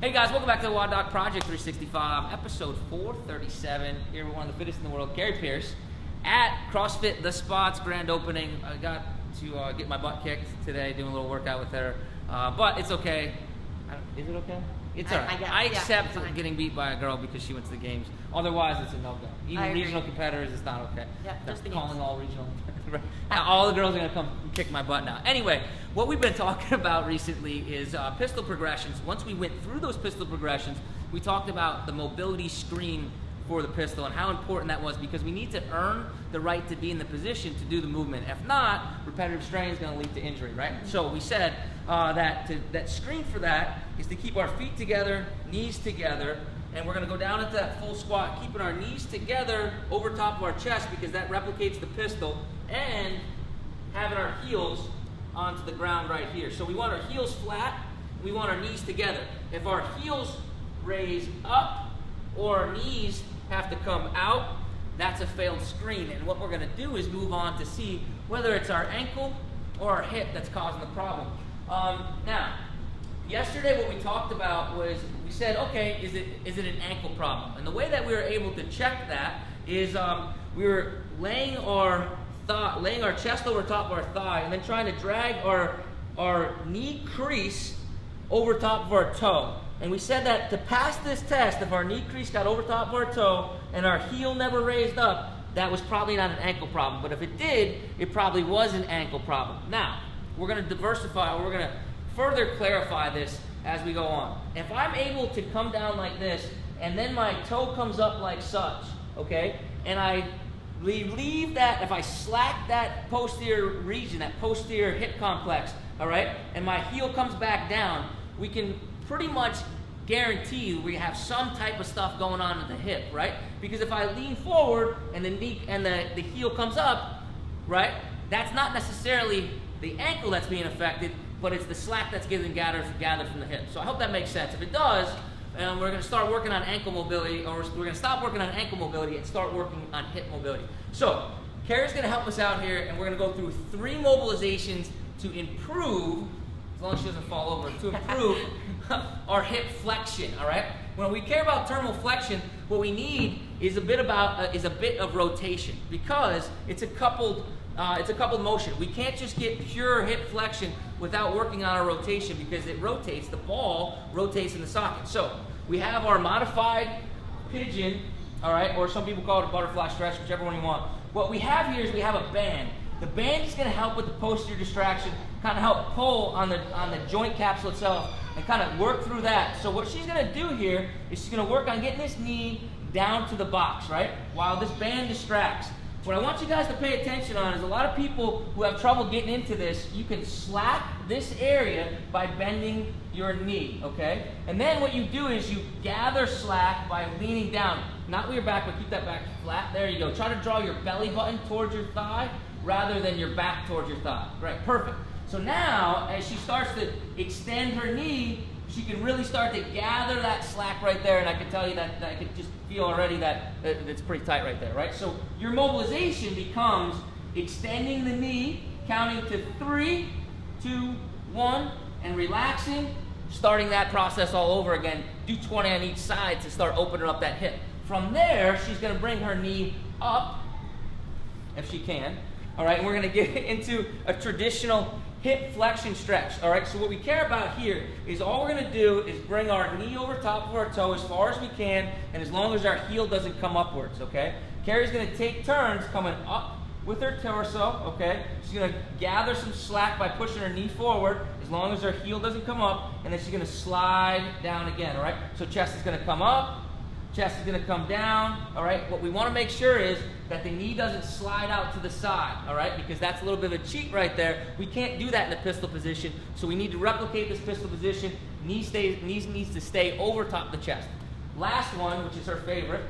Hey guys, welcome back to the WODdoc Project 365, episode 437. Here with one of the fittest in the world, Kari Pearce, at CrossFit The Spot's grand opening. I got to get my butt kicked today, doing a little workout with her, but it's okay. Is it okay? It's all right. I accept getting beat by a girl because she went to the games. Otherwise, it's a no-go. Even regional competitors, it's not okay. Yeah, just the calling games. all regional. All the girls are gonna come kick my butt now. Anyway, what we've been talking about recently is pistol progressions. Once we went through those pistol progressions, we talked about the mobility screen for the pistol and how important that was, because we need to earn the right to be in the position to do the movement. If not, repetitive strain is going to lead to injury, right? So we said that screen for that is to keep our feet together, knees together, and we're going to go down into that full squat, keeping our knees together over top of our chest, because that replicates the pistol, and having our heels onto the ground right here. So we want our heels flat, we want our knees together. If our heels raise up or our knees have to come out, that's a failed screen. And what we're going to do is move on to see whether it's our ankle or our hip that's causing the problem. Now, yesterday what we talked about was, we said, okay, is it an ankle problem? And the way that we were able to check that is we were laying our chest over top of our thigh and then trying to drag our knee crease over top of our toe. And we said that to pass this test, if our knee crease got over top of our toe and our heel never raised up, that was probably not an ankle problem. But if it did, it probably was an ankle problem. Now, we're going to diversify, or we're going to further clarify this as we go on. If I'm able to come down like this, and then my toe comes up like such, okay, and I leave that, if I slack that posterior region, that posterior hip complex, all right, and my heel comes back down, we can pretty much guarantee we have some type of stuff going on at the hip, right? Because if I lean forward and the knee and the heel comes up, right, that's not necessarily the ankle that's being affected, but it's the slack that's getting gathered from the hip. So I hope that makes sense. If it does, we're going to start working on ankle mobility, or we're going to stop working on ankle mobility and start working on hip mobility. So Kari's going to help us out here, and we're going to go through 3 mobilizations to improve, as long as she doesn't fall over, to improve our hip flexion, all right? When we care about terminal flexion, what we need is a bit of rotation, because it's a coupled motion. We can't just get pure hip flexion without working on our rotation, because it rotates, the ball rotates in the socket. So we have our modified pigeon, all right, or some people call it a butterfly stretch, whichever one you want. What we have here is we have a band. The band is going to help with the posterior distraction, kind of help pull on the joint capsule itself and kind of work through that. So what she's going to do here is she's going to work on getting this knee down to the box, right, while this band distracts. What I want you guys to pay attention on is a lot of people who have trouble getting into this, you can slack this area by bending your knee, okay? And then what you do is you gather slack by leaning down. Not with your back, but keep that back flat. There you go. Try to draw your belly button towards your thigh rather than your back towards your thigh. Right, perfect. So now, as she starts to extend her knee, she can really start to gather that slack right there, and I can tell you that I can just feel already that it's pretty tight right there, right? So your mobilization becomes extending the knee, counting to 3, 2, 1, and relaxing, starting that process all over again. Do 20 on each side to start opening up that hip. From there, she's going to bring her knee up, if she can, all right? And we're going to get into a traditional hip flexion stretch, all right? So what we care about here is all we're going to do is bring our knee over top of our toe as far as we can, and as long as our heel doesn't come upwards, okay? Kari's going to take turns coming up with her torso, okay? She's going to gather some slack by pushing her knee forward as long as her heel doesn't come up, and then she's going to slide down again, all right? So chest is going to come up, chest is going to come down, all right? What we want to make sure is that the knee doesn't slide out to the side, all right? Because that's a little bit of a cheat right there. We can't do that in the pistol position, so we need to replicate this pistol position. Knee needs to stay over top of the chest. Last one, which is her favorite,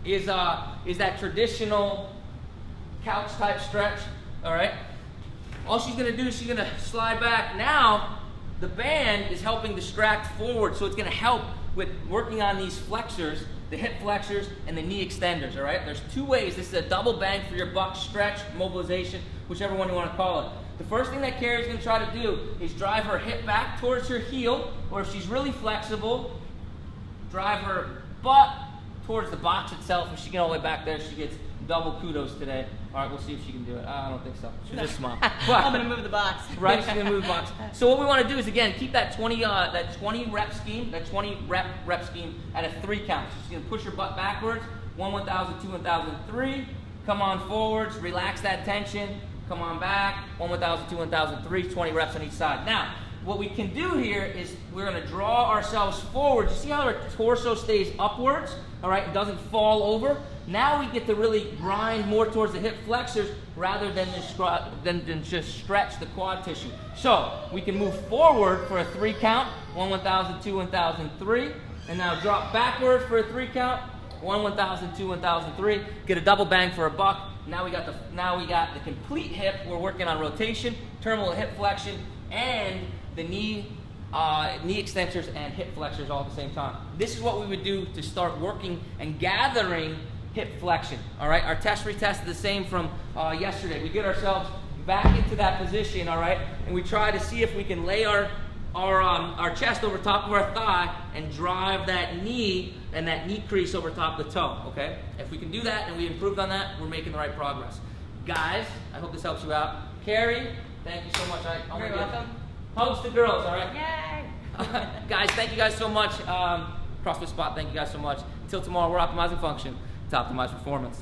is that traditional couch type stretch, all right? All she's going to do is she's going to slide back. Now, the band is helping distract forward, so it's going to help with working on these flexors, the hip flexors and the knee extenders, all right? There's 2 ways. This is a double bang for your buck stretch, mobilization, whichever one you want to call it. the first thing that Kari's gonna try to do is drive her hip back towards her heel, or if she's really flexible, drive her butt towards the box itself. If she can all the way back there, she gets double kudos today. All right, we'll see if she can do it. I don't think so. She's just small. I'm gonna move the box. Right, she's gonna move the box. So what we want to do is, again, keep that 20 rep scheme, that 20 rep scheme at a 3 count. So she's gonna push her butt backwards. 1, 1,000, 2, 1,000, 3. Come on forwards, relax that tension. Come on back. 1, 1,000, 2, 1,000, 3. 20 reps on each side. Now, what we can do here is we're gonna draw ourselves forward. You see how our torso stays upwards? All right, it doesn't fall over. Now we get to really grind more towards the hip flexors rather than just stretch the quad tissue. So we can move forward for a 3 count. 1, 1,000, 2, 1,000, 3. And now drop backward for a 3 count. 1, 1,000, 2, 1,000, 3. Get a double bang for a buck. Now we got the complete hip. We're working on rotation, terminal hip flexion, and the knee extensors and hip flexors all at the same time. This is what we would do to start working and gathering hip flexion. All right, our test retest is the same from yesterday. We get ourselves back into that position, all right, and we try to see if we can lay our chest over top of our thigh and drive that knee and that knee crease over top of the toe. Okay, if we can do that and we improved on that, we're making the right progress. Guys, I hope this helps you out. Kari, thank you so much. You're welcome. Hugs to girls, all right? Yay! Guys, thank you guys so much. CrossFit Spot, thank you guys so much. Until tomorrow, we're optimizing function to optimize performance.